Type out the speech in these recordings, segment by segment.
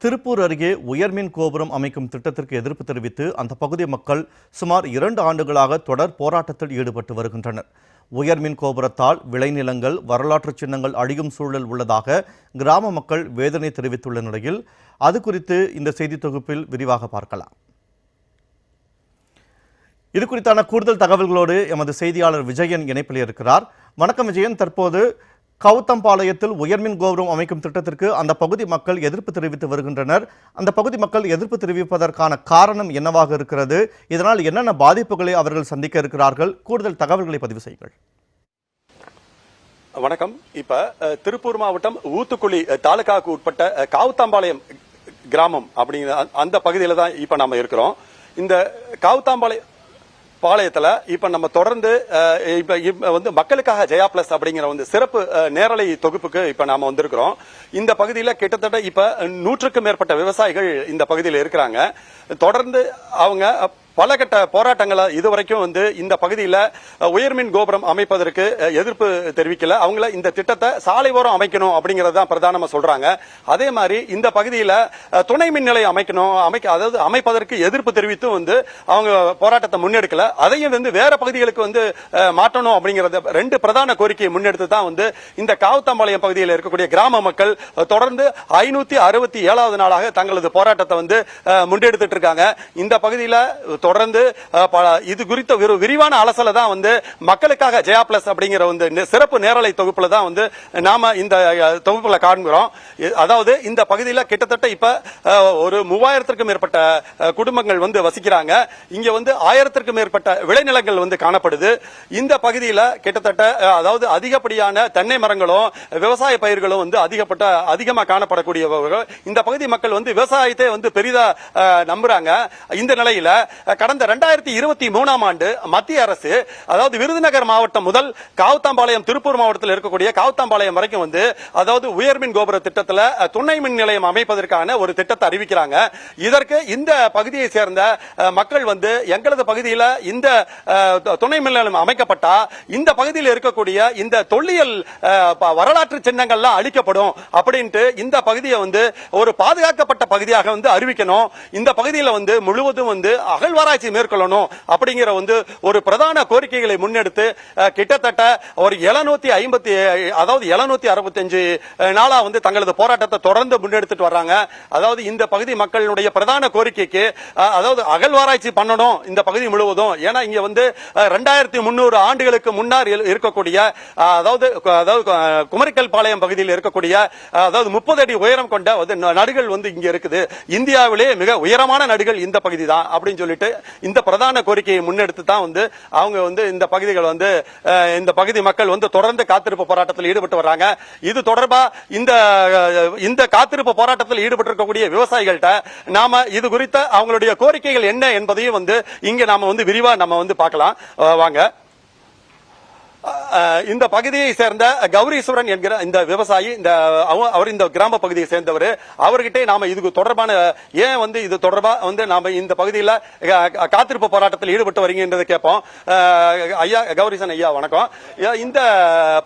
திருப்பூர் அருகே உயர்மின் கோபுரம் அமைக்கும் திட்டத்திற்கு எதிர்ப்பு தெரிவித்து அந்த பகுதி மக்கள் சுமார் 2 ஆண்டுகளாக தொடர் போராட்டத்தில் ஈடுபட்டு வருகின்றனர். உயர்மின் கோபுரத்தால் விளைநிலங்கள், வரலாற்று சின்னங்கள் அழியும் சூழல் உள்ளதாக கிராம மக்கள் வேதனை தெரிவித்துள்ள நிலையில் அது குறித்து இந்த செய்தி தொகுப்பில் விரிவாக பார்க்கலாம். இது குறித்தான கூடுதல் தகவல்களோடு எமது செய்தியாளர் விஜயன் இணைப்பில் இருக்கிறார். வணக்கம் விஜயன். தற்போது கவுத்தம்பாளையத்தில் உயர்மின் கோபுரம் அமைக்கும் திட்டத்திற்கு அந்த பகுதி மக்கள் எதிர்ப்பு தெரிவித்து வருகின்றனர். அந்த பகுதி மக்கள் எதிர்ப்பு தெரிவிப்பதற்கான காரணம் என்னவாக இருக்கிறது? இதனால் என்னென்ன பாதிப்புகளை அவர்கள் சந்திக்க இருக்கிறார்கள்? கூடுதல் தகவல்களை பதிவு செய்யுங்கள். வணக்கம். இப்ப திருப்பூர் மாவட்டம் ஊத்துக்குளி தாலுகாவுக்கு உட்பட்ட கவுத்தம்பாளையம் கிராமம் அப்படிங்கிற அந்த பகுதியில தான் இப்ப நாம இருக்கிறோம். இந்த பாளையத்துல இப்ப நம்ம தொடர்ந்து இப்ப வந்து மக்களுக்காக ஜெயா பிளஸ் அப்படிங்கிற சிறப்பு நேரலை தொகுப்புக்கு இப்ப நாம வந்திருக்கிறோம். இந்த பகுதியில கிட்டத்தட்ட இப்ப 100க்கும் மேற்பட்ட விவசாயிகள் இந்த பகுதியில் இருக்கிறாங்க. தொடர்ந்து அவங்க பல கட்ட போராட்டங்களை இதுவரைக்கும் இந்த பகுதியில் உயர்மின் கோபுரம் அமைப்பதற்கு எதிர்ப்பு தெரிவிக்கல. அவங்கள இந்த திட்டத்தை சாலை ஓரம் அமைக்கணும் அப்படிங்கறத பிரதானமா சொல்றாங்க. அதே மாதிரி இந்த பகுதியில் துணை மின் நிலையம் அதாவது அமைப்பதற்கு எதிர்ப்பு தெரிவித்து அவங்க போராட்டத்தை முன்னெடுக்கல. அதையும் வேற பகுதிகளுக்கு மாற்றணும் அப்படிங்கறத 2 பிரதான கோரிக்கையை முன்னெடுத்து தான் இந்த காவுத்தம்பாளையம் பகுதியில் இருக்கக்கூடிய கிராம மக்கள் தொடர்ந்து 567வது நாளாக தங்களது போராட்டத்தை முன்னெடுத்துட்டு இருக்காங்க. இந்த பகுதியில் தொடர்ந்து இது குறித்த விரிவான அலசல தான் மக்களுக்காக ஜெயா பிளஸ் அப்படிங்கிற சிறப்பு நேரலை தொகுப்புல தான் நாம இந்த தொகுப்புல காண்கிறோம். அதாவது இந்த பகுதியில் கிட்டத்தட்ட இப்ப ஒரு 3000க்கும் மேற்பட்ட குடும்பங்கள் வசிக்கிறாங்க. இங்க 1000க்கும் மேற்பட்ட விளைநிலங்கள் காணப்படுது. இந்த பகுதியில் கிட்டத்தட்ட அதாவது அதிகப்படியான தென்னை மரங்களும் விவசாய பயிர்களும் அதிகமா காணப்படக்கூடியவர்கள். இந்த பகுதி மக்கள் விவசாயத்தை பெரிதா நம்புறாங்க. இந்த நிலையில கடந்த 2023ஆம் ஆண்டு மத்திய அரசு அதாவது விருதுநகர் மாவட்டம் முதல் காவுத்தம்பாளையம் திருப்பூர் மாவட்டத்தில் இருக்கக்கூடிய காவுத்தம்பாளையம் வரைக்கும் அதாவது உயர்மின் கோபுர திட்டத்தில் துணை மின் நிலையம் அமைப்பதற்கான ஒரு திட்டத்தை அறிவிக்கிறாங்க. இதற்கு இந்த பகுதியை சேர்ந்த மக்கள் எங்களது பகுதியில் இந்த துணை மின் நிலையம் அமைக்கப்பட்டா இந்த பகுதியில் இருக்கக்கூடிய இந்த தொல்லியல் வரலாற்று சின்னங்கள்லாம் அழிக்கப்படும் அப்படின்ட்டு இந்த பகுதியை ஒரு பாதுகாக்கப்பட்ட பகுதியாக அறிவிக்கணும். இந்த பகுதியில் முழுவதும் அகழ்வாராய்ச்சி மேற்கொள்ளணும் அப்படிங்கிற ஒரு பிரதான கோரிக்கைகளை முன்னெடுத்து கிட்டத்தட்ட ஒரு 765 நாளா தங்களது போராட்டத்தை தொடர்ந்து முன்னெடுத்துட்டு வர்றாங்க. அதாவது இந்த பகுதி மக்களுடைய பிரதான கோரிக்கைக்கு அதாவது அகழ்வாராய்ச்சி பண்ணணும் இந்த பகுதி முழுவதும். ஏன்னா இங்க 2300 ஆண்டுகளுக்கு முன்னர் இருக்கக்கூடிய அதாவது குமரிக்கல் பாளையம் பகுதியில் இருக்கக்கூடிய அதாவது 30 அடி உயரம் கொண்ட நடுகள் இங்க இருக்குது. இந்தியாவிலே மிக உயரமான நடுகள் இந்த பகுதி தான் அப்படின்னு சொல்லிட்டு இந்த பிரதான கோரிக்கையை முன்னெடுத்து தான் அவங்க இந்த பகுதிகள் இந்த பகுதி மக்கள் தொடர்ந்து காத்திருப்பு போராட்டத்தில் ஈடுபட்டு வர்றாங்க. இது தொடர்பா இந்த காத்திருப்பு போராட்டத்தில் ஈடுபட்டு இருக்கக்கூடிய விவசாயிகள்கிட்ட நாம இது குறித்த அவங்களுடைய கோரிக்கைகள் என்ன என்பதையும் இங்க நாம விரிவா நம்ம பார்க்கலாம் வாங்க. இந்த பகுதியை சேர்ந்த கௌரீஸ்வரன் என்கிற இந்த விவசாயி அவர் இந்த கிராம பகுதியை சேர்ந்தவர். அவர்கிட்ட நாம இது தொடர்பான ஏன் இது தொடர்பா நாம இந்த பகுதியில் காத்திருப்பு போராட்டத்தில் ஈடுபட்டு வரீங்கன்றதை கேட்போம். ஐயா கௌரீசன் ஐயா வணக்கம். இந்த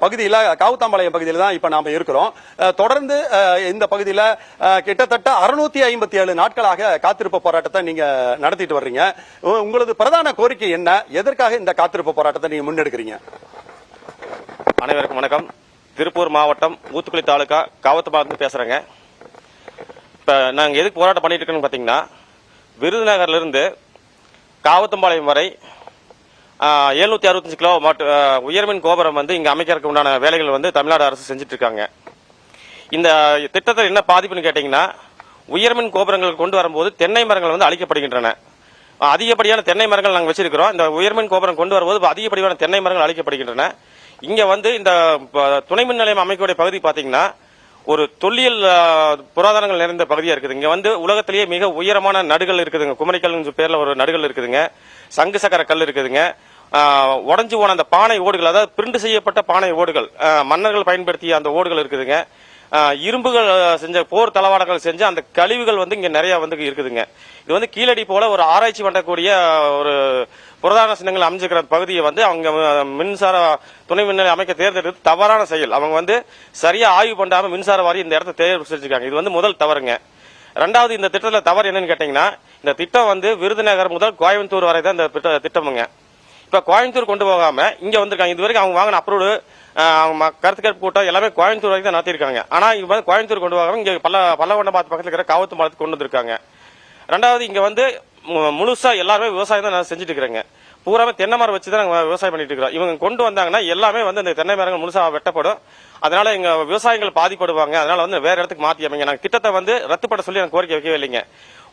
பகுதியில் காவுத்தம்பாளையம் பகுதியில் தான் இப்ப நாம இருக்கிறோம். தொடர்ந்து இந்த பகுதியில் கிட்டத்தட்ட 657 நாட்களாக காத்திருப்பு போராட்டத்தை நீங்க நடத்திட்டு வர்றீங்க. உங்களது பிரதான கோரிக்கை என்ன? எதற்காக இந்த காத்திருப்பு போராட்டத்தை நீங்க முன்னெடுக்கிறீங்க? அனைவருக்கும் வணக்கம். திருப்பூர் மாவட்டம் ஊத்துக்குளி தாலுகா காவத்தம்பாளையத்துல பேசுறேங்க. இப்ப நாங்க எதுக்கு போராட்டம் பண்ணிட்டு இருக்கோம்னு பாத்தீங்கன்னா, விருதுநகர்ல இருந்து காவத்தம்பாளையம் வரை 765 கிலோ உயர்மின் கோபுரம் இங்க அமைக்கிறதுக்கு உண்டான வேலைகள் தமிழ்நாடு அரசு செஞ்சுட்டு இருக்காங்க. இந்த திட்டத்தில் என்ன பாதிப்புன்னு கேட்டீங்கன்னா, உயர்மின் கோபுரங்கள் கொண்டு வரும்போது தென்னை மரங்கள் அழிக்கப்படுகின்றன. அதிகப்படியான தென்னை மரங்கள் நாங்கள் வச்சிருக்கிறோம். இந்த உயர்மின் கோபுரம் கொண்டு வரும்போது அதிகப்படியான தென்னை மரங்கள் அழிக்கப்படுகின்றன. இங்க இந்த துணை மின் நிலையம் அமைக்கக்கூடிய பகுதி பாத்தீங்கன்னா ஒரு தொல்லியல் புராதனங்கள் நிறைந்த பகுதியா இருக்குது. இங்க உலகத்திலேயே மிக உயரமான நடுகள் இருக்குதுங்க. குமரிக்கல் பேர்ல ஒரு நடுகள் இருக்குதுங்க. சங்கு சக்கர கல் இருக்குதுங்க. உடஞ்சு போன அந்த பானை ஓடுகள், அதாவது பிரிண்ட் செய்யப்பட்ட பானை ஓடுகள், மன்னர்கள் பயன்படுத்திய அந்த ஓடுகள் இருக்குதுங்க. இரும்புகள் செஞ்ச போர் தளவாடங்கள் செஞ்ச அந்த கழிவுகள் இங்க நிறைய இருக்குதுங்க. இது கீழடி போல ஒரு ஆராய்ச்சி பண்ணக்கூடிய ஒரு புரதான சின்னங்கள் அமைஞ்சிருக்கிற பகுதியை அவங்க மின்சார துணை மின்னலை அமைக்க தேர்ந்தெடுத்து தவறான செயல். அவங்க சரியா ஆய்வு பண்ணாம மின்சார வாரி இந்த இடத்த தேர்வு செஞ்சிருக்காங்க. இது முதல் தவறுங்க. ரெண்டாவது இந்த திட்டத்தில் தவறு என்னன்னு கேட்டீங்கன்னா, இந்த திட்டம் வந்து விருதுநகர் முதல் கோயம்புத்தூர் வரை தான் இந்த திட்டமுங்க. இப்ப கோயம்புத்தூர் கொண்டு போகாம இங்க வந்திருக்காங்க. இது வரைக்கும் அவங்க வாங்கின அப்ரூவ்டு கருத்து கேட்பு கூட்டம் எல்லாமே கோயம்புத்தூர் வரைக்கும் தான் நடத்திருக்காங்க. ஆனா இவங்க கோயம்புத்தூர் கொண்டு போகாம இங்க பல்லவண்டபாத் பக்கத்துல இருக்கிற காவத்து பாலத்துக்கு கொண்டு வந்திருக்காங்க. ரெண்டாவது இங்க வந்து முழுசா எல்லாருமே விவசாயம் தான் செஞ்சுட்டு இருக்கிறாங்க. பூராமே தென்னை மரம் வச்சு தான் நாங்கள் விவசாயம் பண்ணிட்டு இருக்கிறோம். இவங்க கொண்டு வந்தாங்கன்னா எல்லாமே வந்து இந்த தென்னை மரங்கள் முழுசா வெட்டப்படும். அதனால எங்க விவசாயிகள் பாதிப்படுவாங்க. அதனால வந்து வேற இடத்துக்கு மாத்தி அமைங்க. நாங்கள் திட்டத்தை வந்து ரத்துப்பட சொல்லி எனக்கு கோரிக்கை வைக்கவே இல்லைங்க.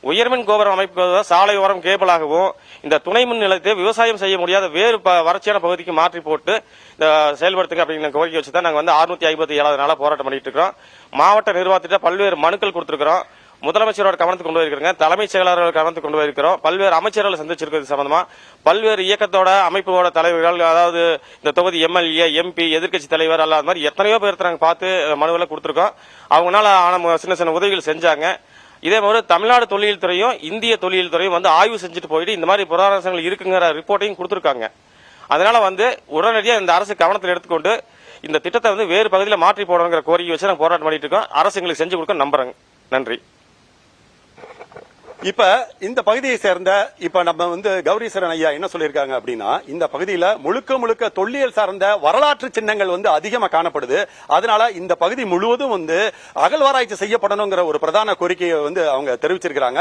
உயர்மின் கோபுரம் அமைப்பு சாலை ஓரம் கேபிளாகவும் இந்த துணை மின் நிலையத்தை விவசாயம் செய்ய முடியாத வேறு வறட்சியான பகுதிக்கு மாற்றி போட்டு செயல்படுத்துங்க அப்படின்னு கோரிக்கை வச்சு தான் நாங்கள் வந்து 657 நாளா போராட்டம் பண்ணிட்டு இருக்கிறோம். மாவட்ட நிர்வாகத்திட்ட பல்வேறு மனுக்கள் கொடுத்திருக்கிறோம். முதலமைச்சரோட கவனத்துக்கு கொண்டு போயிருக்கிறோங்க. தலைமைச் செயலாளர்கள் கவனத்துக்கு கொண்டு போயிருக்கிறோம். பல்வேறு அமைச்சர்கள் சந்திச்சிருக்கிறது சம்பந்தமா பல்வேறு இயக்கத்தோட அமைப்போட தலைவர்கள், அதாவது இந்த தொகுதி எம்எல்ஏ, எம்பி, எதிர்க்கட்சி தலைவர் அல்லாத மாதிரி எத்தனையோ பேர் நாங்கள் பார்த்து மனுவில் கொடுத்திருக்கோம். அவங்களால சின்ன சின்ன உதவிகள் செஞ்சாங்க. இதே மாதிரி தமிழ்நாடு தொழில் துறையும் இந்திய தொழில் துறையும் வந்து ஆய்வு செஞ்சுட்டு போயிட்டு இந்த மாதிரி புராணங்கள் இருக்குங்கிற ரிப்போர்ட்டையும் கொடுத்திருக்காங்க. அதனால வந்து உடனடியாக இந்த அரசு கவனத்தில் எடுத்துக்கொண்டு இந்த திட்டத்தை வந்து வேறு பகுதியில் மாற்றி போடணுங்கிற கோரிக்கை வச்சு நாங்கள் போராட்டம் பண்ணிட்டு இருக்கோம். அரசு எங்களுக்கு செஞ்சு கொடுக்க நம்புறேங்க. நன்றி. இப்ப இந்த பகுதியை சேர்ந்த இப்ப நம்ம வந்து கௌரீஸ்வரன் ஐயா என்ன சொல்லியிருக்காங்க அப்படின்னா, இந்த பகுதியில முழுக்க முழுக்க தொல்லியல் சார்ந்த வரலாற்று சின்னங்கள் வந்து அதிகமா காணப்படுது. அதனால இந்த பகுதி முழுவதும் வந்து அகழ்வாராய்ச்சி செய்யப்படணுங்கிற ஒரு பிரதான கோரிக்கையை வந்து அவங்க தெரிவிச்சிருக்கிறாங்க.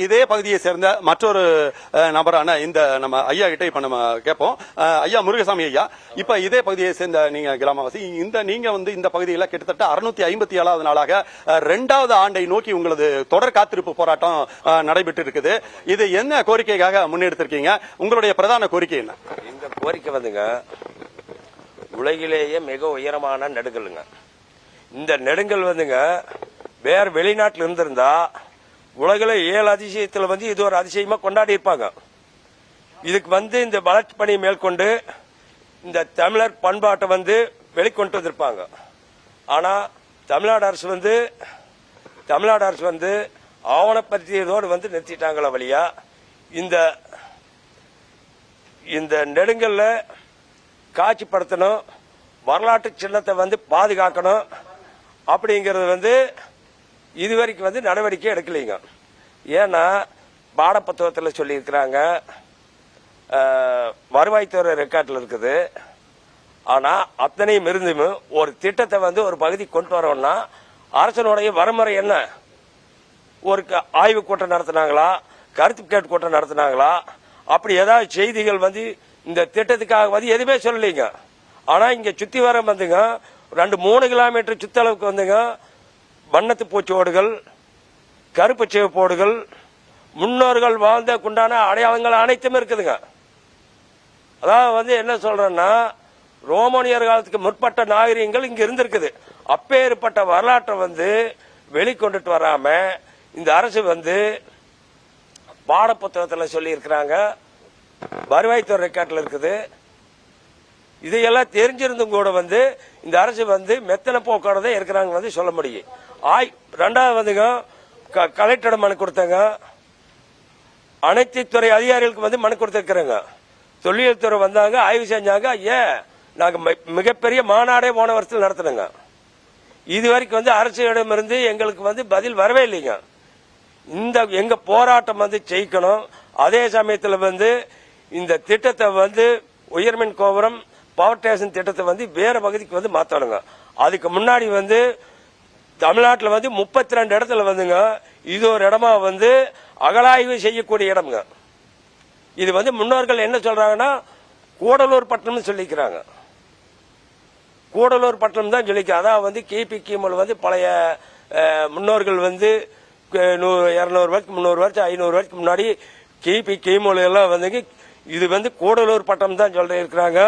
இதே பகுதியை சேர்ந்த மற்றொரு நபரான இந்த நம்ம ஐயா கிட்ட இப்ப நம்ம கேட்போம். ஐயா முருகசாமி ஐயா, இப்ப இதே பகுதியை சேர்ந்த நீங்க கிராமவாசி, நீங்க வந்து இந்த பகுதியில கிட்டத்தட்ட 657வது நாளாக 2வது ஆண்டை நோக்கி உங்களது தொடர் காத்திருப்பு போராட்டம் நடைபெற்று இருக்குது. இது என்ன கோரிக்கைக்காக முன்னெடுத்திருக்கீங்க? உங்களுடைய பிரதான கோரிக்கை என்ன? இந்த கோரிக்கை வந்துங்க, உலகிலேயே மிக உயரமான நெடுங்கல்லுங்க. இந்த நெடுங்கல் வந்துங்க வேற வெளிநாட்டில் இருந்திருந்தா உலகில 7 அதிசயத்தில் வந்து இது ஒரு அதிசயமா கொண்டாடி இருப்பாங்க. இதுக்கு வந்து இந்த வளர்ச்சி பணி மேற்கொண்டு இந்த தமிழர் பண்பாட்டை வந்து வெளிக்கொண்டு வந்திருப்பாங்க. ஆனா தமிழ்நாடு அரசு வந்து ஆவணப்படுத்தியதோடு வந்து நிறுத்திட்டாங்களா வழியா இந்த நெடுங்கல்ல காட்சிப்படுத்தணும், வரலாற்று சின்னத்தை வந்து பாதுகாக்கணும் அப்படிங்கறது வந்து இதுவரைக்கும் வந்து நடவடிக்கை எடுக்கலைங்க. ஏன்னா பாடப்புத்தகத்தில் சொல்லி இருக்கிறாங்க, வருவாய்த்துறை ரெக்கார்டில் இருக்குது. ஆனா அத்தனையும் இருந்தும் ஒரு திட்டத்தை வந்து ஒரு பகுதி கொண்டு வரோம்னா அரசனுடைய வரமுறை என்ன? ஒரு ஆய்வு கூட்டம் நடத்தினாங்களா, கருத்து கேட்டு கூட்டம் நடத்தினாங்களா, அப்படி ஏதாவது செய்திகள் வந்து இந்த திட்டத்துக்காக வந்து எதுவுமே சொல்லலைங்க. ஆனா இங்க சுத்தி வர வந்துங்க 2-3 கிலோமீட்டர் சுத்தளவுக்கு வந்துங்க வண்ணத்து பூச்சோடுகள், கருப்பு சிவப்போடுகள், முன்னோர்கள் வாழ்ந்த குண்டான அடையாளங்கள் அனைத்துமே இருக்குதுங்க. அதாவது வந்து என்ன சொல்றேன்னா, ரோமானியர் காலத்துக்கு முற்பட்ட நாகரிகங்கள் இங்க இருந்திருக்குது. அப்பேற்பட்ட வரலாற்றை வந்து வெளிக்கொண்டுட்டு வராம இந்த அரசு வந்து பாடப்புத்தகத்தில் சொல்லி இருக்கிறாங்க, வருவாய்த்துறை ரெக்கார்டில் இருக்குது. இதையெல்லாம் தெரிஞ்சிருந்தும் கூட வந்து இந்த அரசு வந்து மெத்தன போக்கானதை இருக்கிறாங்க வந்து சொல்ல முடியும். 2வது வந்துங்க கலெக்டர் மனு கொடுத்தாங்க, அனைத்து துறை அதிகாரிகளுக்கு வந்து மனு கொடுத்திருக்கிறாங்க. தொல்லியல் துறை வந்தாங்க, ஆய்வு செஞ்சாங்க. நாங்க மிகப்பெரிய மாநாடே போன வருஷத்தில் நடத்தினோங்க. இதுவரைக்கும் வந்து அரசிடமிருந்து எங்களுக்கு வந்து பதில் வரவே இல்லைங்க. எங்க போராட்டம் வந்து ஜெயிக்கணும். அதே சமயத்தில் வந்து இந்த திட்டத்தை வந்து உயர்மின் கோபுரம் பவர் ஸ்டேஷன் திட்டத்தை வந்து வேற பகுதிக்கு வந்து மாத்தணுங்க. அதுக்கு முன்னாடி வந்து தமிழ்நாட்டில் வந்து 32 இடத்துல வந்துங்க இது ஒரு இடமா வந்து அகழாய்வு செய்யக்கூடிய இடம்ங்க. இது வந்து முன்னோர்கள் என்ன சொல்றாங்கன்னா கூடலூர் பட்டணம் சொல்லிக்கிறாங்க. கூடலூர் பட்டணம் தான் சொல்லிக்க. அதான் வந்து கிமு வந்து பழைய முன்னோர்கள் வந்து 200 வருஷம் 300 வருஷம் 500 வருஷத்துக்கு முன்னாடி கிமு எல்லாம் வந்து இது வந்து கூடலூர் பட்டணம் தான் சொல்ல இருக்கிறாங்க.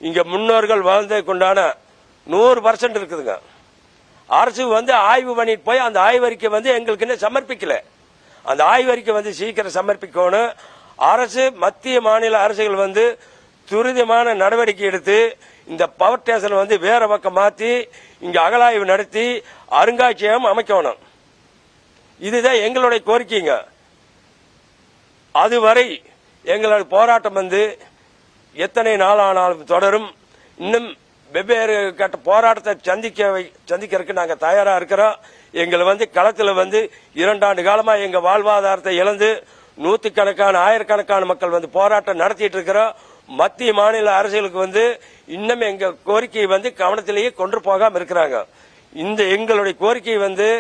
இங்க முன்னோர்கள் வாழ்ந்ததுக்கு உண்டான 100% இருக்குதுங்க. அரசு வந்து ஆய்வு பண்ணிட்டு போய் அந்த ஆய்வறிக்கை வந்து எங்களுக்கு இன்னும் சமர்ப்பிக்கல. அந்த ஆய்வறிக்கை வந்து சீக்கிரம் சமர்ப்பிக்கணும். அரசு மத்திய மாநில அரசுகள் வந்து துரிதமான நடவடிக்கை எடுத்து இந்த பவர் ஸ்டேஷன் வந்து வேற பக்கம் மாத்தி இங்க அகழாய்வு நடத்தி அருங்காட்சியகம் அமைக்கணும். இதுதான் எங்களுடைய கோரிக்கைங்க. அதுவரை எங்களோட போராட்டம் வந்து எத்தனை நாள் ஆனாலும் தொடரும். இன்னும் வெவ்வேறு கட்ட போராட்டத்தை சந்திக்கிறதுக்கு நாங்க தயாரா இருக்கிறோம். எங்களை களத்துல 2 ஆண்டு காலமா எங்க வாழ்வாதாரத்தை இழந்து நூற்றுக்கணக்கான ஆயிரக்கணக்கான மக்கள் போராட்டம் நடத்திட்டு இருக்கிறோம். மத்திய மாநில அரசுகளுக்கு இன்னும் எங்க கோரிக்கையை கவனத்திலேயே கொண்டு போகாம இருக்கிறாங்க. இந்த எங்களுடைய கோரிக்கையை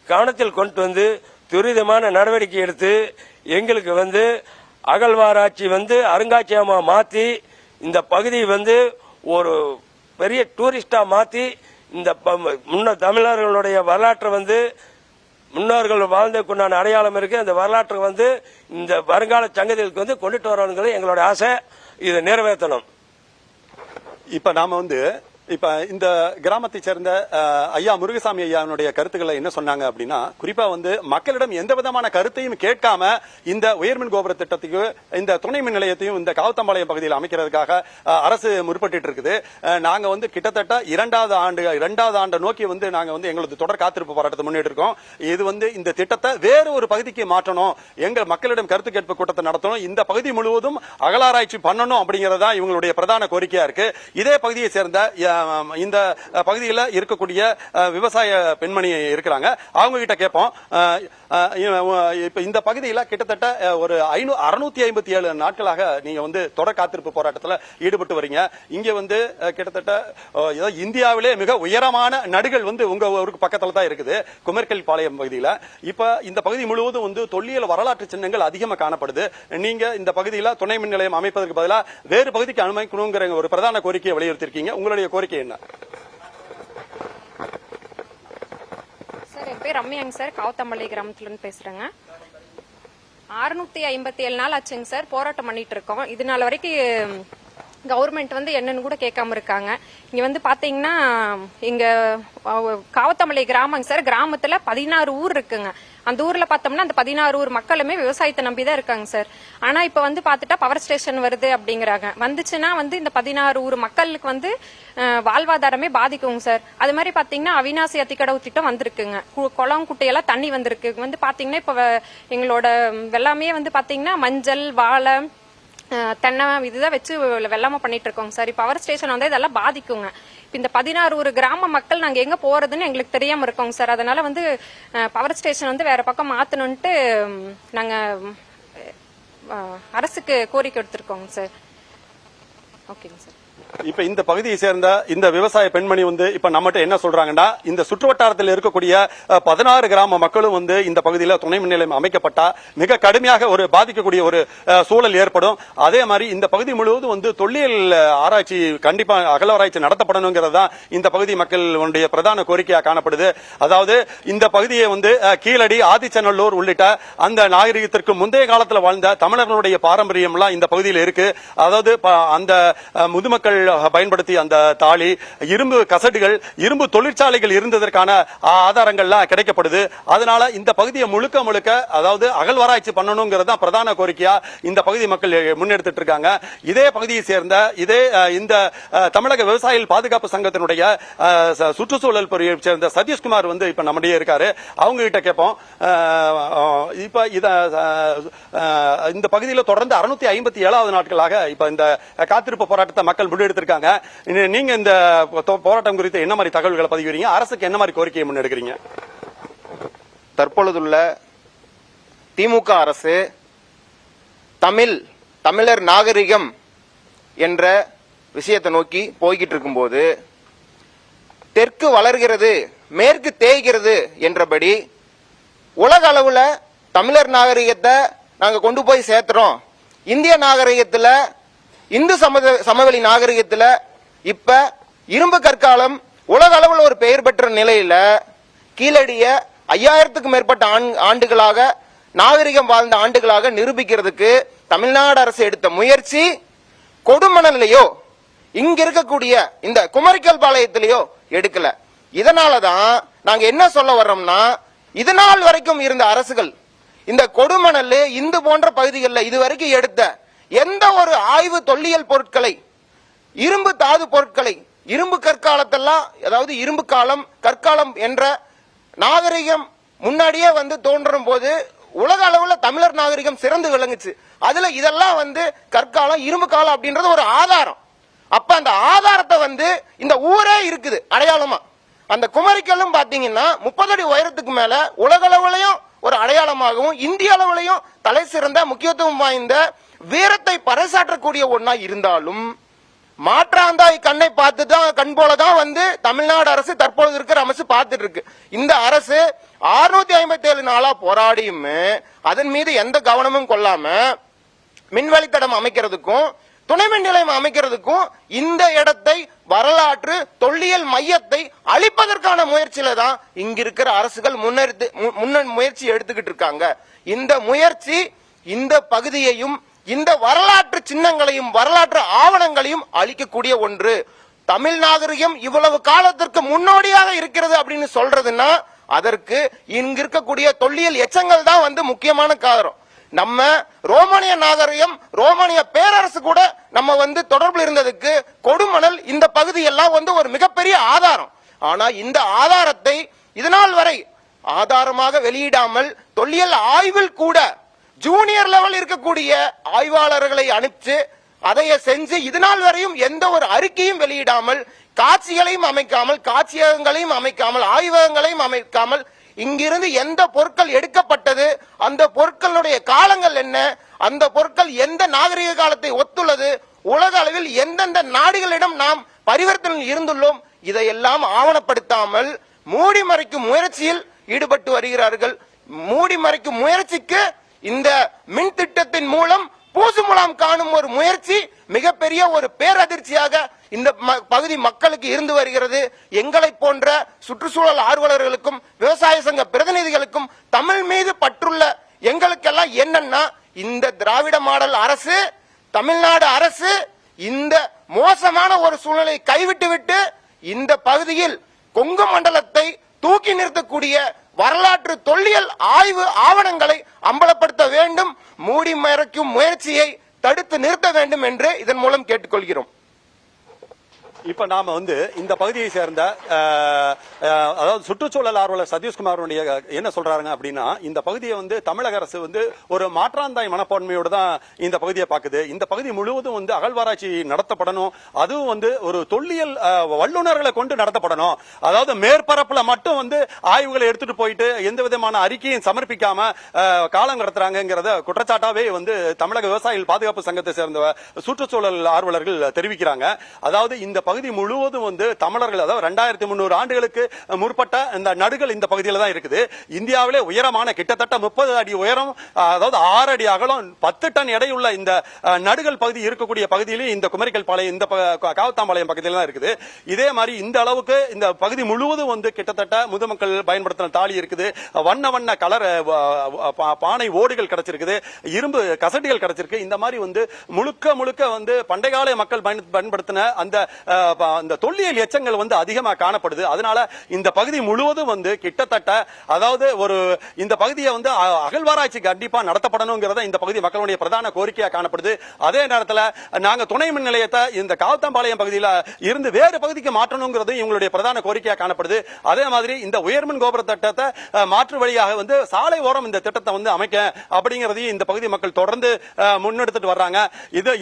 கவனத்தில் கொண்டு துரிதமான நடவடிக்கை எடுத்து எங்களுக்கு அகழ்வாராய்ச்சி அருங்காட்சியகமா மாத்தி இந்த பகுதியை ஒரு பெரிய டூரிஸ்டா மாத்தி இந்த தமிழர்களுடைய வரலாற்றை முன்னோர்கள் வாழ்ந்ததுக்குண்டான அடையாளம் இருக்கு. அந்த வரலாற்றை இந்த வருங்கால சங்கதிகளுக்கு கொண்டுட்டு வரணுங்கிறது எங்களுடைய ஆசை. இதை நிறைவேற்றணும். இப்ப நாம இப்ப இந்த கிராமத்தை சேர்ந்த ஐயா முருகசாமி ஐயாவுடைய கருத்துக்களை என்ன சொன்னாங்க அப்படின்னா, குறிப்பா மக்களிடம் எந்த விதமான கருத்தையும் கேட்காம இந்த உயர்மின் கோபுர திட்டத்துக்கு இந்த துணை மின் நிலையத்தையும் இந்த காவத்தம்பாளையம் பகுதியில் அமைக்கிறதுக்காக அரசு முற்பட்டு இருக்குது. நாங்க கிட்டத்தட்ட இரண்டாவது ஆண்டு நோக்கி நாங்க எங்களது தொடர் காத்திருப்பு போராட்டத்தை முன்னெடுத்து இருக்கோம். இது இந்த திட்டத்தை வேறு ஒரு பகுதிக்கு மாற்றணும், எங்க மக்களிடம் கருத்து கேட்பு கூட்டத்தை நடத்தணும், இந்த பகுதி முழுவதும் அகலாராய்ச்சி பண்ணணும் அப்படிங்கறதா இவங்களுடைய பிரதான கோரிக்கையா இருக்கு. இதே பகுதியை சேர்ந்த இந்த பகுதியில் இருக்கக்கூடிய விவசாய பெண்மணி இருக்கிறாங்க, அவங்க கிட்ட கேட்போம். இப்ப இந்த பகுதியில் கிட்டத்தட்ட ஒரு 657 நாட்களாக நீங்க தொடர் காத்திருப்பு போராட்டத்தில் ஈடுபட்டு வரீங்க. இங்க கிட்டத்தட்ட இந்தியாவிலே மிக உயரமான நடுகள் உங்க ஊருக்கு பக்கத்துல தான் இருக்குது, குமர்கல் பாளையம் பகுதியில். இப்ப இந்த பகுதி முழுவதும் தொல்லியல் வரலாற்று சின்னங்கள் அதிகமாக காணப்படுது. நீங்க இந்த பகுதியில் துணை மின் நிலையம் அமைப்பதற்கு பதிலாக வேறு பகுதிக்கு அனுமதிக்கணுங்கிற ஒரு பிரதான கோரிக்கையை வலியுறுத்திருக்கீங்க. உங்களுடைய கோரிக்கை என்ன? சார், என் பேர் ரம்யாங்க சார். காவத்தம்பள்ளி கிராமத்துல இருந்து பேசுறேங்க. 657 நாள் ஆச்சுங்க சார் போராட்டம் பண்ணிட்டு இருக்கோம். இது நாள் வரைக்கும் கவர்மெண்ட் என்னன்னு கூட கேட்காம இருக்காங்க. இங்க பாத்தீங்கன்னா இங்க காவத்தம்பள்ளி கிராமங்க சார், கிராமத்துல 16 ஊர் இருக்குங்க. அந்த ஊர்ல பார்த்தோம்னா அந்த 16 ஊர் மக்களுமே விவசாயத்தை நம்பிதான் இருக்காங்க சார். ஆனா இப்ப பாத்துட்டா பவர் ஸ்டேஷன் வருது அப்படிங்கிறாங்க. வந்துச்சுன்னா இந்த 16 ஊர் மக்களுக்கு வாழ்வாதாரமே பாதிக்குங்க சார். அது மாதிரி பாத்தீங்கன்னா அவினாசி அத்திக்கடவு திட்டம் வந்திருக்குங்க. குளம் குட்டையெல்லாம் தண்ணி வந்திருக்கு. பாத்தீங்கன்னா இப்ப எங்களோட வெள்ளாமே பாத்தீங்கன்னா மஞ்சள் வாழை தென்னை இதுதான் வச்சு வெள்ளாம பண்ணிட்டு இருக்கோங்க சார். இப்ப பவர் ஸ்டேஷன் இதெல்லாம் பாதிக்குங்க. இந்த 16 ஒரு கிராம மக்கள் நாங்க எங்க போறதுன்னு எங்களுக்கு தெரியாம இருக்கோங்க சார். அதனால பவர் ஸ்டேஷன் வேற பக்கம் மாத்தணும்ட்டு நாங்க அரசுக்கு கோரிக்கை எடுத்திருக்கோங்க சார். ஓகேங்க சார். இப்ப இந்த பகுதியை சேர்ந்த இந்த விவசாய பெண்மணி இப்ப நம்மகிட்ட என்ன சொல்றாங்கன்னா, இந்த சுற்றுவட்டாரத்தில் இருக்கக்கூடிய 16 கிராம மக்களும் இந்த பகுதியில் துணை மின் நிலையம் அமைக்கப்பட்டா மிக கடுமையாக ஒரு பாதிக்கக்கூடிய ஒரு சூழல் ஏற்படும். அதே மாதிரி இந்த பகுதி முழுவதும் தொல்லியல் ஆராய்ச்சி கண்டிப்பா அகழ்வாராய்ச்சி நடத்தப்படணுங்கிறதா இந்த பகுதி மக்களுடைய பிரதான கோரிக்கையா காணப்படுது. அதாவது இந்த பகுதியை கீழடி, ஆதிச்சநல்லூர் உள்ளிட்ட அந்த நாகரிகத்திற்கு முந்தைய காலத்தில் வாழ்ந்த தமிழர்களுடைய பாரம்பரியம் எல்லாம் இந்த பகுதியில் இருக்கு. அதாவது அந்த முதுமக்கள் பயன்படுத்தி அந்த தாலி, இரும்பு கசடுகள், இரும்பு தொழிற்சாலைகள் இருந்ததற்கான ஆதாரங்கள்லாம் கிடைக்கப்படுது. அதனால இந்த பகுதியை முழுக்க அதாவது அகழ்வாராய்ச்சி பண்ணணுங்கிறது பிரதான கோரிக்கையா இந்த பகுதி மக்கள் முன்னெடுத்துட்டு இருக்காங்க. இதே பகுதியை சேர்ந்த இந்த தமிழக விவசாயிகள் பாதுகாப்பு சங்கத்தினுடைய சுற்றுச்சூழல் பிரிவை சேர்ந்த சதீஷ்குமார் இப்ப நம்முடைய இருக்காரு. அவங்க கிட்ட கேட்போம். இப்ப இந்த பகுதியில் தொடர்ந்து 657வது நாட்களாக இப்ப இந்த காத்திருப்பு போராட்டத்தை மக்கள் முன்னெடுத்திருக்காங்க. நீங்க இந்த போராட்டம் குறித்து என்ன மாதிரி தகவல்களை பதிவுறீங்க? அரசுக்கு என்ன மாதிரி கோரிக்கையை முன்னெடுக்கிறீங்க? தற்பொழுதுள்ள திமுக அரசு தமிழர் நாகரிகம் என்ற விஷயத்தை நோக்கி போய்கிட்டு இருக்கும்போது, தெற்கு வளர்கிறது மேற்கு தேய்கிறது என்றபடி உலக அளவுல தமிழர் நாகரிகத்தை நாங்க கொண்டு போய் சேர்த்துறோம். இந்திய நாகரிகத்துல, இந்து சமவெளி நாகரிகத்துல இப்ப இரும்பு கற்காலம் உலக அளவில் ஒரு பெயர் பெற்ற நிலையில கீழடிய 5000க்கும் மேற்பட்ட ஆண்டுகளாக நாகரிகம் வாழ்ந்த ஆண்டுகளாக நிரூபிக்கிறதுக்கு தமிழ்நாடு அரசு எடுத்த முயற்சி கொடுமணலையோ இங்க இருக்கக்கூடிய இந்த குமரிக்கல் பாளையத்திலேயோ எடுக்கல. இதனாலதான் நாங்க என்ன சொல்ல வர்றோம்னா, இதனால் வரைக்கும் இருந்த அரசுகள் இந்த கொடுமணல் இந்து போன்ற பகுதிகளில் இதுவரைக்கும் எடுத்த எந்த ஒரு ஆய்வு தொல்லியல் பொருட்களை, இரும்பு தாது பொருட்களை, இரும்பு கற்காலத்தெல்லாம், அதாவது இரும்பு காலம் கற்காலம் என்ற நாகரிகம் முன்னாடியே தோன்றும் போது உலக அளவுல தமிழர் நாகரிகம் சிறந்து விளங்குச்சு. அதுல இதெல்லாம் கற்காலம் இரும்பு காலம் அப்படின்றது ஒரு ஆதாரம். அப்ப அந்த ஆதாரத்தை இந்த ஊரே இருக்குது அடையாளமா. அந்த குமரிக்கல்லும் பாத்தீங்கன்னா 30 அடி உயரத்துக்கு மேல உலக அளவுலயும் ஒரு அடையாளமாகவும் இந்திய அளவுலயும் தலை சிறந்த முக்கியத்துவம் வாய்ந்த வீரத்தை பறைசாற்றக்கூடிய ஒன்னா இருந்தாலும் மாற்றாந்தாய் கண்ணை பார்த்து தான் கண் போலதான் வந்து தமிழ்நாடு அரசு தற்போது இருக்கிற அரசு பார்த்துட்டு இருக்கு. இந்த அரசு 657 நாளா போராடியும் அதன் மீது எந்த கவனமும் கொள்ளாம மின்வழித்தடம் அமைக்கிறதுக்கும் துணை மின் நிலையம் அமைக்கிறதுக்கும் இந்த இடத்தை வரலாற்று தொல்லியல் மையத்தை அழிப்பதற்கான முயற்சியில தான் இங்க இருக்கிற அரசுகள் முயற்சி எடுத்துக்கிட்டு இருக்காங்க. இந்த முயற்சி இந்த பகுதியையும் இந்த வரலாற்று சின்னங்களையும் வரலாற்று ஆவணங்களையும் அழிக்கக்கூடிய ஒன்று. தமிழ் நாகரிகம் இவ்வளவு காலத்திற்கு முன்னோடியாக இருக்கிறது அப்படின்னு சொல்றதுன்னா அதற்கு இங்க இருக்கக்கூடிய தொல்லியல் எச்சங்கள் தான் வந்து முக்கியமான காரணம். நம்ம ரோமானிய நாகரிகம் ரோமானிய பேரரசு கூட நம்ம வந்து தொடர்பில் இருந்ததுக்கு கொடுமணல் இந்த பகுதியெல்லாம் வந்து ஒரு மிகப்பெரிய ஆதாரம். ஆனா இந்த ஆதாரத்தை இதனால் வரை ஆதாரமாக வெளியிடாமல் தொல்லியல் ஆய்வில் கூட ஜூனியர் லெவல் இருக்கக்கூடிய ஆய்வாளர்களை அனுப்பிச்சு அதைய செஞ்சு இதனால் வரையும் எந்த ஒரு அறிக்கையும் வெளியிடாமல் காட்சிகளையும் அமைக்காமல் காட்சியகங்களையும் அமைக்காமல் ஆய்வகங்களையும் அமைக்காமல் இங்கிருந்து எந்த பொருட்கள் எடுக்கப்பட்டது அந்த பொருட்களுடைய காலங்கள் என்ன அந்த பொருட்கள் எந்த நாகரிக காலத்தை ஒத்துள்ளது உலக அளவில் எந்தெந்த நாடுகளிடம் நாம் பரிவர்த்தனையில் இருந்துள்ளோம் இதையெல்லாம் ஆவணப்படுத்தாமல் மூடி மறைக்கும் முயற்சியில் ஈடுபட்டு வருகிறார்கள். மூடி மறைக்கும் முயற்சிக்கு இந்த மின் திட்டத்தின் மூலம் பூசு முலாம் காணும் ஒரு முயற்சி மிகப்பெரிய ஒரு பேரதிர்ச்சியாக இந்த பகுதி மக்களுக்கு இருந்து வருகிறது. எங்களை போன்ற சுற்றுச்சூழல் ஆர்வலர்களுக்கும் விவசாய சங்க பிரதிநிதிகளுக்கும் தமிழ் மீது பற்றுள்ள எங்களுக்கெல்லாம் என்னன்னா இந்த திராவிட மாடல் அரசு தமிழ்நாடு அரசு இந்த மோசமான ஒரு சூழ்நிலை கைவிட்டு விட்டு இந்த பகுதியில் கொங்கு மண்டலத்தை தூக்கி நிறுத்தக்கூடிய வரலாற்று தொல்லியல் ஆய்வு ஆவணங்களை அம்பலப்படுத்த வேண்டும். மூடி மறைக்கும் முயற்சியை தடுத்து நிறுத்த வேண்டும் என்று இதன் மூலம் கேட்டுக்கொள்கிறோம். இப்ப நாம வந்து இந்த பகுதியை சேர்ந்த அதாவது சுற்றுச்சூழல் ஆர்வலர் சதீஷ்குமாருடைய என்ன சொல்றாங்க அப்படின்னா இந்த பகுதியை வந்து தமிழக அரசு வந்து ஒரு மாற்றாந்தாய் மனப்பான்மையோடு தான் இந்த பகுதியை பாக்குது. இந்த பகுதி முழுவதும் வந்து அகழ்வாராய்ச்சி நடத்தப்படணும். அதுவும் வந்து ஒரு தொல்லியல் வல்லுநர்களை கொண்டு நடத்தப்படணும். அதாவது மேற்பரப்புல மட்டும் வந்து ஆய்வுகளை எடுத்துட்டு போயிட்டு எந்த விதமான அறிக்கையும் சமர்ப்பிக்காம காலம் கடத்துறாங்கிறத குற்றச்சாட்டாவே வந்து தமிழக விவசாயிகள் பாதுகாப்பு சங்கத்தை சேர்ந்த சுற்றுச்சூழல் ஆர்வலர்கள் தெரிவிக்கிறாங்க. அதாவது இந்த பகுதி முழுவதும் வந்து தமிழர்கள் அதாவது 2300 ஆண்டுகளுக்கு முற்பட்ட இந்த நடுகள் இந்த பகுதியில் தான் இருக்குது. இந்தியாவிலே உயரமான கிட்டத்தட்ட 30 அடி உயரம் அதாவது 6 அடி அகலம் 10 டன் எடையுள்ள இந்த நடுகள் பகுதி இருக்கக்கூடிய பகுதியிலே இந்த குமரிக்கல் பாளையம் இந்த காவத்தாம்பாளையம் பகுதியில் தான் இருக்குது. இதே மாதிரி இந்த அளவுக்கு இந்த பகுதி முழுவதும் வந்து கிட்டத்தட்ட முதுமக்கள் பயன்படுத்தின தாலி இருக்குது. வண்ண வண்ண கலர் பானை ஓடுகள் கிடைச்சிருக்குது. இரும்பு கசடிகள் கிடைச்சிருக்கு. இந்த மாதிரி வந்து முழுக்க முழுக்க வந்து பண்டைக்கால மக்கள் பயன்படுத்தின அந்த தொல்லியல் எச்சங்கள் வந்து அதிகமாக காணப்படுது. அதனால இந்த பகுதி முழுவதும் வந்து கிட்டத்தட்ட அதாவது ஒரு இந்த பகுதியை வந்து அகழ்வாராய்ச்சி கண்டிப்பா நடத்தப்படணுங்கிறத இந்த பகுதி மக்களுடைய பிரதான கோரிக்கையா காணப்படுது. அதே நேரத்தில் நாங்க துணை மின் நிலையத்தை இந்த காவத்தாம்பாளையம் பகுதியில் இருந்து வேறு பகுதிக்கு மாற்றணுங்கிறது இவங்களுடைய பிரதான கோரிக்கையா காணப்படுது. அதே மாதிரி இந்த உயர்மின் கோபுர திட்டத்தை மாற்று வழியாக வந்து சாலை ஓரம் இந்த திட்டத்தை வந்து அமைக்க அப்படிங்கிறதையும் இந்த பகுதி மக்கள் தொடர்ந்து முன்னெடுத்துட்டு வர்றாங்க.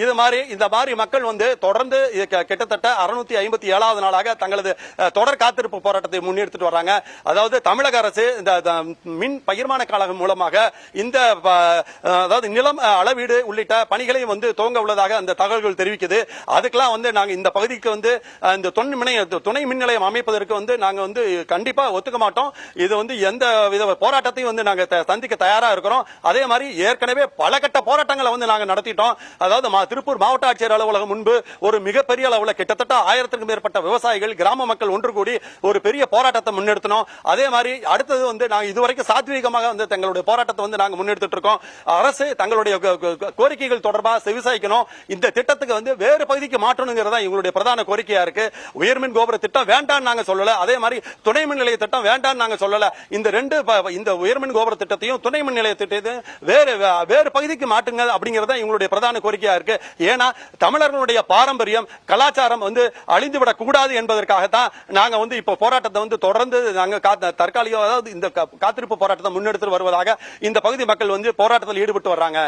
இது மாதிரி இந்த மாதிரி மக்கள் வந்து தொடர்ந்து கிட்டத்தட்ட 657வது நாளாக தங்களது தொடர் காத்திருப்பு போராட்டத்தை முன்னெடுத்துட்டு வராங்க. அதாவது தமிழக அரசு இந்த மின் பகிர்மான கழகம் மூலமாக இந்த அதாவது நிலம் அளவீடு உள்ளிட்ட பணிகளை வந்து துவங்க உள்ளதாக அந்த தகவல்கள் தெரிவிக்குது. அதுக்கெல்லாம் வந்து நாங்க இந்த பகுதிக்கு வந்து இந்த துணை மின் நிலையம் அமைப்பதற்கு வந்து நாங்க வந்து கண்டிப்பா ஒத்துக்க மாட்டோம். இது வந்து எந்த வித போராட்டத்தையும் வந்து நாங்க சந்திக்க தயாரா இருக்கிறோம். அதே மாதிரி ஏற்கனவே பல கட்ட போராட்டங்களை வந்து நாங்க நடத்திட்டோம். அதாவது திருப்பூர் மாவட்ட ஆட்சியர் அலுவலகம் முன்பு ஒரு மிகப்பெரிய அளவில் கிட்டத்தட்ட 1000க்கும் மேற்பட்ட விவசாயிகள் கிராம மக்கள் ஒன்று கூடி ஒரு பெரிய போராட்டத்தை முன்னெடுத்தோம். அதே மாதிரி அடுத்தது வந்து நாங்க இதுவரைக்கும் சாத்வீகமாக வந்து தங்களுடைய போராட்டத்தை வந்து நாங்க முன்னெடுத்துட்டு இருக்கோம். அரசு தங்களுடைய கோரிக்கைகள் தொடர்பாக செவிசாய்க்கணும். இந்த திட்டத்துக்கு வந்து வேறு பகுதிக்கு மாற்றணுங்கிறதா எங்களுடைய பிரதான கோரிக்கையா இருக்கு. உயர்மின் கோபுர திட்டம் வேண்டாம் நாங்க சொல்லல. அதே மாதிரி துணை மின் நிலைய திட்டம் வேண்டாம் நாங்க சொல்லல. இந்த உயர்மின் கோபுர திட்டத்தையும் துணை மின் நிலைய திட்டத்தையும் வேறு பகுதிக்கு மாற்றுங்க அப்படிங்கறத எங்களுடைய பிரதான கோரிக்கையா இருக்கு. ஏன்னா தமிழர்களுடைய பாரம்பரியம் கலாச்சாரம் வந்து அழிந்துவிடக் கூடாது என்பதற்காகத்தான் நாங்க வந்து இப்ப போராட்டத்தை வந்து தொடர்ந்து நாங்க தற்காலிக அதாவது இந்த காத்திருப்பு போராட்டத்தை முன்னெடுத்து வருவதாக இந்த பகுதி மக்கள் வந்து போராட்டத்தில் ஈடுபட்டு வர்றாங்க.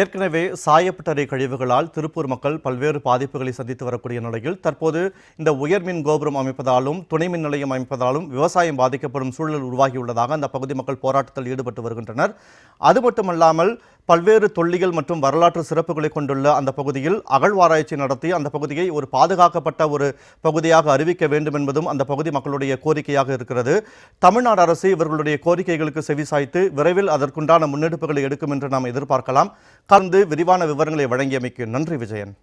ஏற்கனவே சாயப்பட்டறை கழிவுகளால் திருப்பூர் மக்கள் பல்வேறு பாதிப்புகளை சந்தித்து வரக்கூடிய நிலையில் தற்போது இந்த உயர்மின் கோபுரம் அமைப்பதாலும் துணை மின் நிலையம் அமைப்பதாலும் விவசாயம் பாதிக்கப்படும் சூழல் உருவாகியுள்ளதாக அந்த பகுதி மக்கள் போராட்டத்தில் ஈடுபட்டு வருகின்றனர். அது மட்டுமல்லாமல் பல்வேறு தொல்லியல் மற்றும் வரலாற்று சிறப்புகளை கொண்டுள்ள அந்த பகுதியில் அகழ்வாராய்ச்சி நடத்தி அந்த பகுதியை ஒரு பாதுகாக்கப்பட்ட ஒரு பகுதியாக அறிவிக்க வேண்டும் என்பதும் அந்த பகுதி மக்களுடைய கோரிக்கையாக இருக்கிறது. தமிழ்நாடு அரசு இவர்களுடைய கோரிக்கைகளுக்கு செவிசாய்த்து விரைவில் அதற்குண்டான முன்னெடுப்புகளை எடுக்கும் என்று நாம் எதிர்பார்க்கலாம். கலந்து விரிவான விவரங்களை வழங்கியமைக்கு நன்றி விஜயன்.